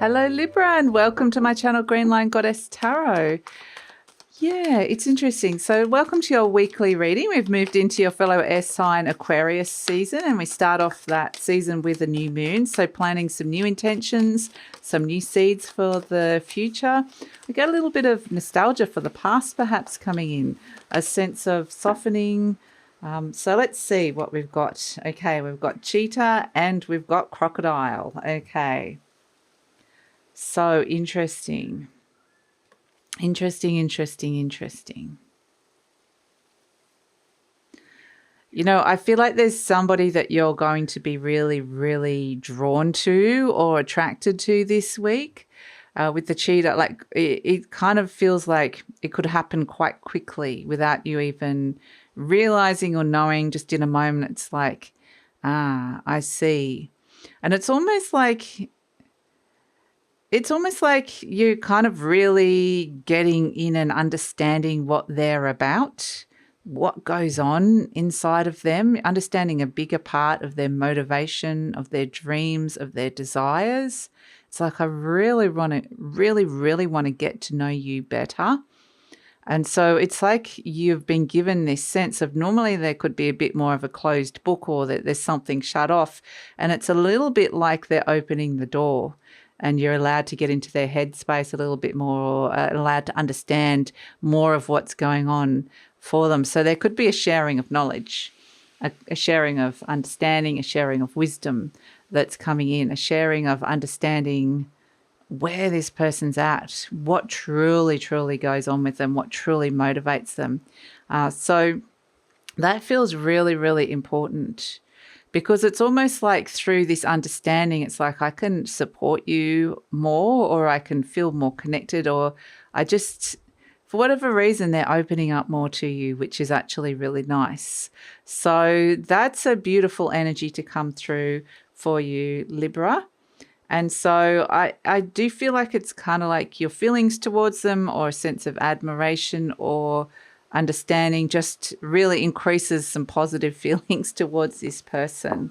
Hello Libra and welcome to my channel Green Line Goddess Tarot. Yeah, it's interesting. So welcome to your weekly reading. We've moved into your fellow air sign Aquarius season and we start off that season with a new moon. So planning some new intentions, some new seeds for the future. We get a little bit of nostalgia for the past perhaps coming in, a sense of softening. So let's see what we've got. Okay, we've got cheetah and we've got crocodile. Okay. So interesting. Interesting. You know, I feel like there's somebody that you're going to be really drawn to or attracted to this week. With the cheetah, like it kind of feels like it could happen quite quickly without you even realizing or knowing. Just in a moment, it's like, I see. And it's almost like you're kind of really getting in and understanding what they're about, what goes on inside of them, understanding a bigger part of their motivation, of their dreams, of their desires. It's like I really want to get to know you better. And so it's like you've been given this sense of normally there could be a bit more of a closed book or that there's something shut off. And it's a little bit like they're opening the door. And you're allowed to get into their headspace a little bit more, allowed to understand more of what's going on for them. So there could be a sharing of knowledge, a sharing of understanding, a sharing of wisdom that's coming in, a sharing of understanding where this person's at, what truly goes on with them, what truly motivates them. So that feels really important. Because it's almost like through this understanding, it's like I can support you more or I can feel more connected or I just, for whatever reason, they're opening up more to you, which is actually really nice. So that's a beautiful energy to come through for you, Libra. And so I do feel like it's kind of like your feelings towards them or a sense of admiration or understanding just really increases some positive feelings towards this person.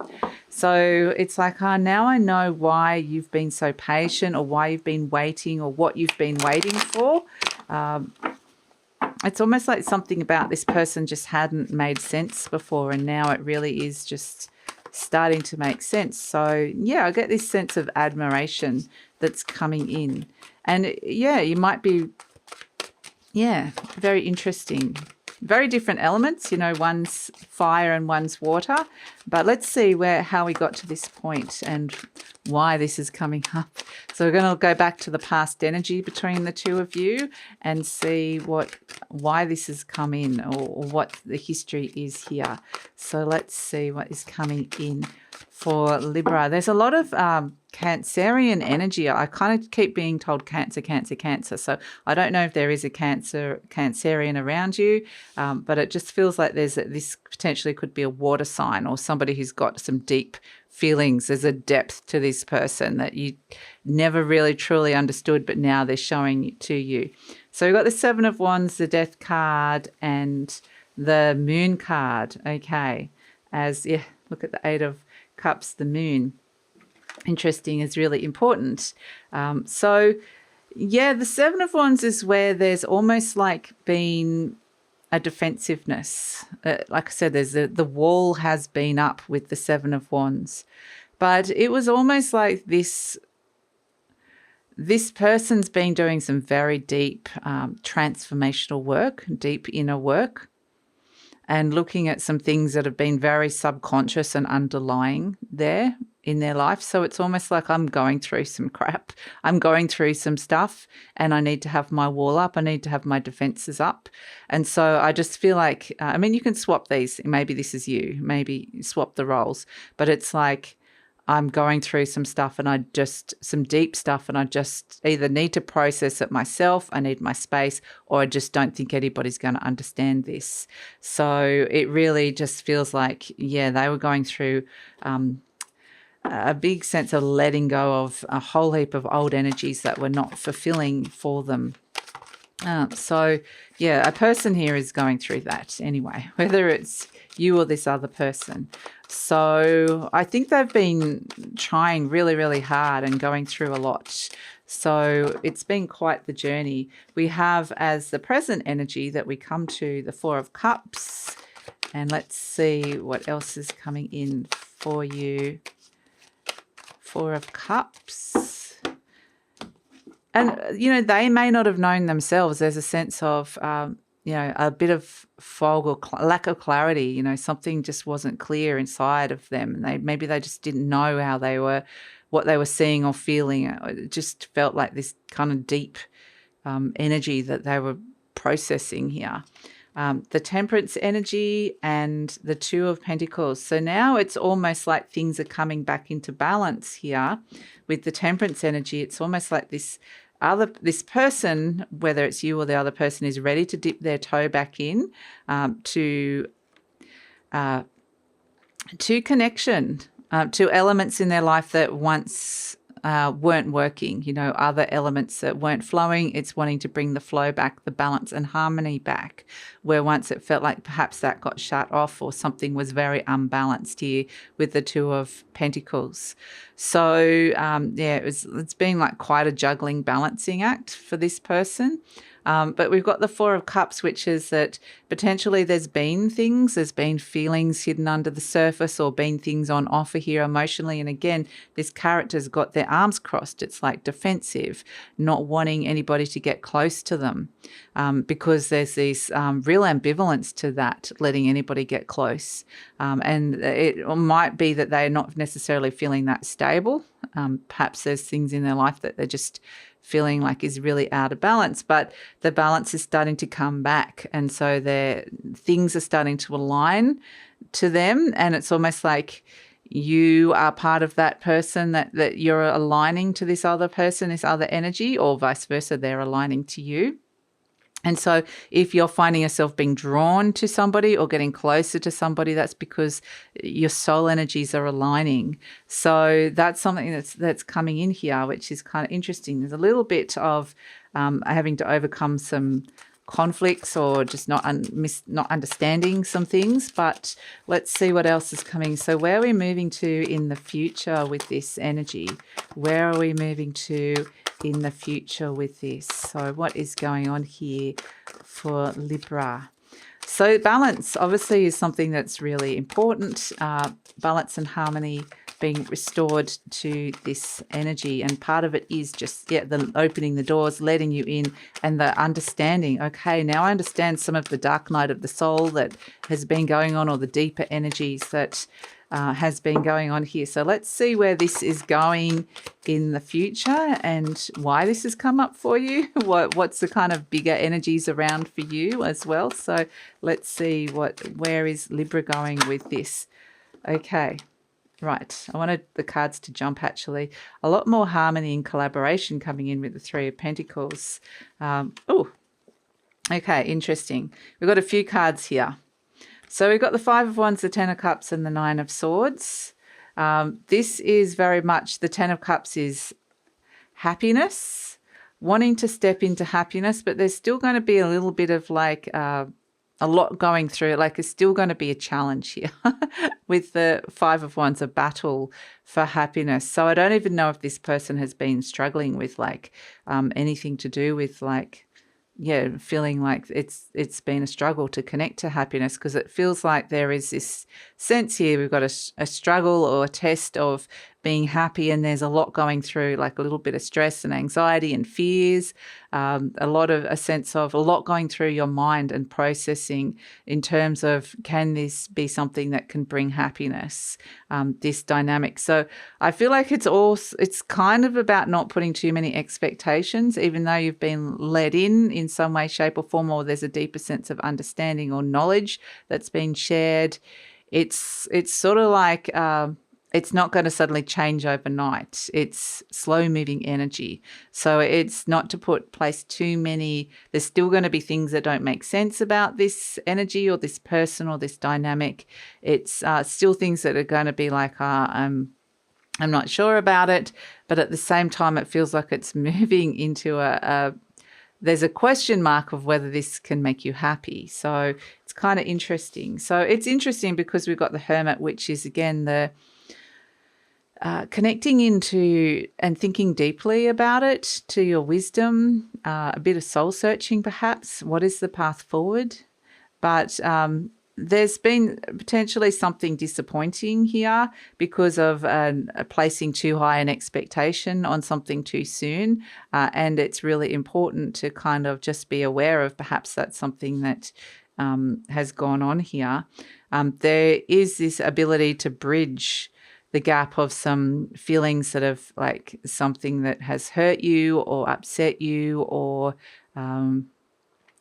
So it's like, now I know why you've been so patient or why you've been waiting or what you've been waiting for. It's almost like something about this person just hadn't made sense before and now it really is just starting to make sense. So yeah, I get this sense of admiration that's coming in. And yeah, you might be very interesting. Very different elements, you know, one's fire and one's water. But let's see how we got to this point and why this is coming up. So we're going to go back to the past energy between the two of you and see why this has come in or what the history is here. So let's see what is coming in for Libra. There's a lot of Cancerian energy. I kind of keep being told Cancer. So I don't know if there is a Cancerian around you, but it just feels like this potentially could be a water sign or somebody who's got some deep feelings. There's a depth to this person that you never really truly understood, but now they're showing it to you. So we've got the Seven of Wands, the Death card, and the Moon card. Okay, look at the Eight of Cups, the Moon. Interesting is really important. So the Seven of Wands is where there's almost like been a defensiveness. Like I said, there's the wall has been up with the Seven of Wands, but it was almost like this person's been doing some very deep transformational work, deep inner work, and looking at some things that have been very subconscious and underlying there in their life. So it's almost like I'm going through some crap. I'm going through some stuff and I need to have my wall up. I need to have my defenses up. And so I just feel like, you can swap these. Maybe this is you. Maybe swap the roles. But it's like I'm going through some stuff and some deep stuff and I just either need to process it myself, I need my space, or I just don't think anybody's going to understand this. So it really just feels like, they were going through a big sense of letting go of a whole heap of old energies that were not fulfilling for them. So Yeah, a person here is going through that anyway, whether it's you or this other person. So I think they've been trying really, really hard and going through a lot. So it's been quite the journey. We have as the present energy that we come to the Four of Cups. And let's see what else is coming in for you. Four of Cups. And, they may not have known themselves. There's a sense of, a bit of fog or lack of clarity. Something just wasn't clear inside of them. And maybe they just didn't know what they were seeing or feeling. It just felt like this kind of deep energy that they were processing here. The Temperance energy and the Two of Pentacles. So now it's almost like things are coming back into balance here. With the Temperance energy, it's almost like this person, whether it's you or the other person, is ready to dip their toe back in to connection, to elements in their life that once weren't working, other elements that weren't flowing. It's wanting to bring the flow back, the balance and harmony back, where once it felt like perhaps that got shut off or something was very unbalanced here with the Two of Pentacles. So, it's been like quite a juggling balancing act for this person. But we've got the Four of Cups, which is that potentially there's been feelings hidden under the surface or been things on offer here emotionally. And again, this character's got their arms crossed. It's like defensive, not wanting anybody to get close to them because there's this real ambivalence to that, letting anybody get close. And it might be that they're not necessarily feeling that stable. Perhaps there's things in their life that they're just feeling like is really out of balance, but the balance is starting to come back. And so things are starting to align to them. And it's almost like you are part of that person that you're aligning to this other person, this other energy, or vice versa, they're aligning to you. And so if you're finding yourself being drawn to somebody or getting closer to somebody, that's because your soul energies are aligning. So that's something that's coming in here, which is kind of interesting. There's a little bit of having to overcome some conflicts or just not understanding some things, but let's see what else is coming. So where are we moving to in the future with this energy? Where are we moving to in the future with this? So what is going on here for Libra? So balance obviously is something that's really important. Balance and harmony being restored to this energy, and part of it is just the opening the doors, letting you in, and the understanding. Okay, now I understand some of the dark night of the soul that has been going on, or the deeper energies that has been going on here. So let's see where this is going in the future and why this has come up for you. What's the kind of bigger energies around for you as well. So let's see where is Libra going with this. Okay. Right, I wanted the cards to jump actually. A lot more harmony and collaboration coming in with the Three of Pentacles. Okay, interesting. We've got a few cards here. So we've got the Five of Wands, the Ten of Cups, and the Nine of Swords. This is very much, the Ten of Cups is happiness, wanting to step into happiness, but there's still going to be a little bit of like a lot going through, like it's still going to be a challenge here with the Five of Wands, a battle for happiness. So I don't even know if this person has been struggling with like anything to do with like, feeling like it's been a struggle to connect to happiness, because it feels like there is this sense here we've got a struggle or a test of being happy, and there's a lot going through, like a little bit of stress and anxiety and fears, a sense of a lot going through your mind and processing in terms of, can this be something that can bring happiness, this dynamic. So I feel like it's kind of about not putting too many expectations, even though you've been led in some way, shape or form, or there's a deeper sense of understanding or knowledge that's been shared. It's sort of like it's not going to suddenly change overnight. It's slow moving energy. So it's not to place too many, there's still going to be things that don't make sense about this energy or this person or this dynamic. It's still things that are going to be like, I'm not sure about it. But at the same time, it feels like it's moving into a there's a question mark of whether this can make you happy. So it's kind of interesting. So it's interesting because we've got the Hermit, which is, again, the connecting into and thinking deeply about it, to your wisdom, a bit of soul searching perhaps. What is the path forward? But there's been potentially something disappointing here because of placing too high an expectation on something too soon. And it's really important to kind of just be aware of perhaps that's something that has gone on here. There is this ability to bridge the gap of some feelings that have, like, something that has hurt you or upset you, or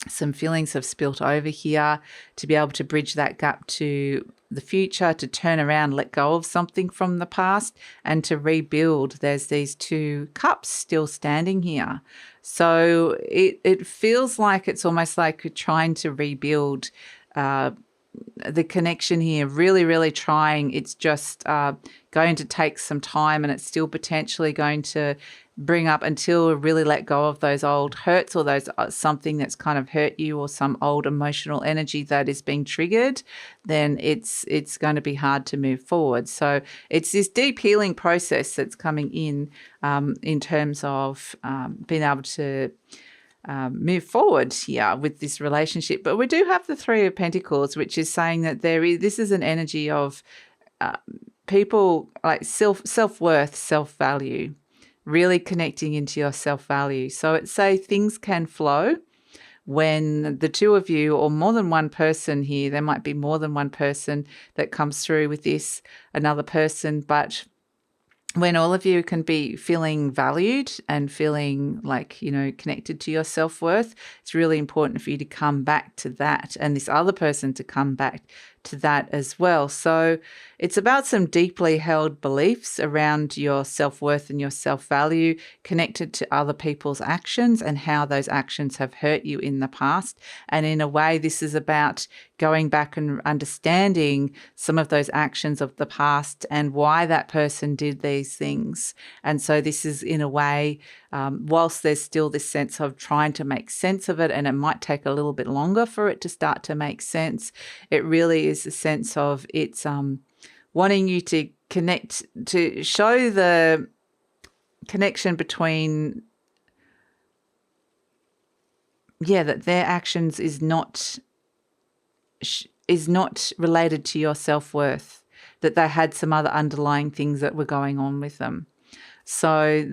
some feelings have spilt over here, to be able to bridge that gap to the future, to turn around, let go of something from the past, and to rebuild. There's these 2 cups still standing here. So it feels like it's almost like you're trying to rebuild the connection here, really, really trying. It's just going to take some time, and it's still potentially going to bring up until we really let go of those old hurts, or those something that's kind of hurt you, or some old emotional energy that is being triggered. Then it's going to be hard to move forward. So it's this deep healing process that's coming in terms of being able to move forward here with this relationship. But we do have the 3 of Pentacles, which is saying that this is an energy of people, like self-worth, self-value, really connecting into your self-value. So it's say things can flow when the 2 of you, or more than one person here, there might be more than one person that comes through with this, another person, but when all of you can be feeling valued and feeling like, connected to your self-worth, it's really important for you to come back to that, and this other person to come back to that as well. So it's about some deeply held beliefs around your self-worth and your self-value, connected to other people's actions and how those actions have hurt you in the past. And in a way, this is about going back and understanding some of those actions of the past and why that person did these things. And so this is, in a way, whilst there's still this sense of trying to make sense of it, and it might take a little bit longer for it to start to make sense, it really is a sense of it's wanting you to connect, to show the connection between, that their actions is not related to your self-worth, that they had some other underlying things that were going on with them. So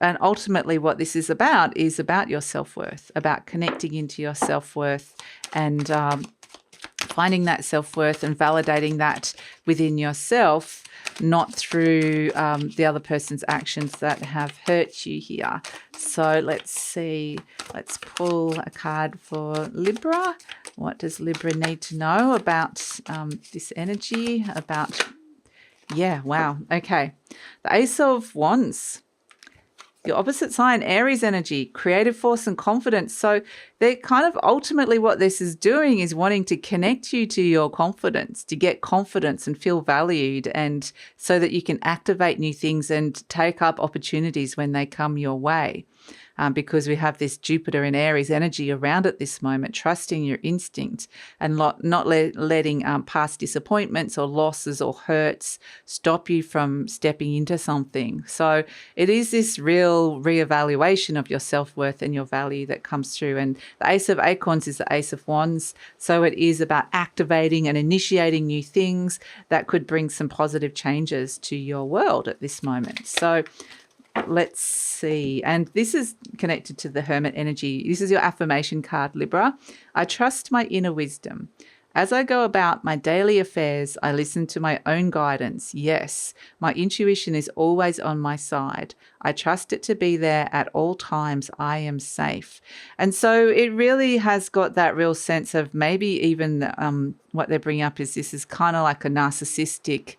and ultimately what this is about your self-worth, about connecting into your self-worth and finding that self-worth and validating that within yourself, not through the other person's actions that have hurt you here. So let's see, let's pull a card for Libra. What does Libra need to know about this energy? Okay. The Ace of Wands. Your opposite sign, Aries energy, creative force and confidence. So they're kind of ultimately what this is doing is wanting to connect you to your confidence, to get confidence and feel valued, and so that you can activate new things and take up opportunities when they come your way. Because we have this Jupiter and Aries energy around at this moment, trusting your instinct and not letting past disappointments or losses or hurts stop you from stepping into something. So it is this real reevaluation of your self-worth and your value that comes through. And the Ace of Acorns is the Ace of Wands. So it is about activating and initiating new things that could bring some positive changes to your world at this moment. So let's see. And this is connected to the Hermit energy. This is your affirmation card, Libra. I trust my inner wisdom. As I go about my daily affairs, I listen to my own guidance. Yes, my intuition is always on my side. I trust it to be there at all times. I am safe. And so it really has got that real sense of maybe even what they're bringing up is this is kind of like a narcissistic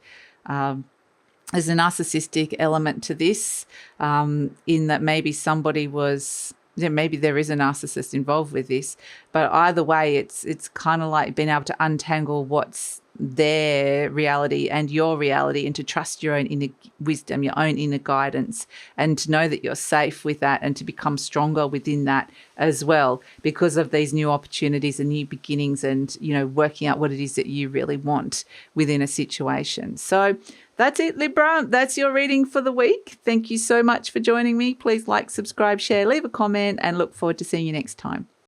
there's a narcissistic element to this, in that maybe somebody was, maybe there is a narcissist involved with this, but either way, it's kind of like being able to untangle what's their reality and your reality, and to trust your own inner wisdom, your own inner guidance, and to know that you're safe with that, and to become stronger within that as well because of these new opportunities and new beginnings, and, you know, working out what it is that you really want within a situation. So that's it, Libra. That's your reading for the week. Thank you so much for joining me. Please like, subscribe, share, leave a comment, and look forward to seeing you next time.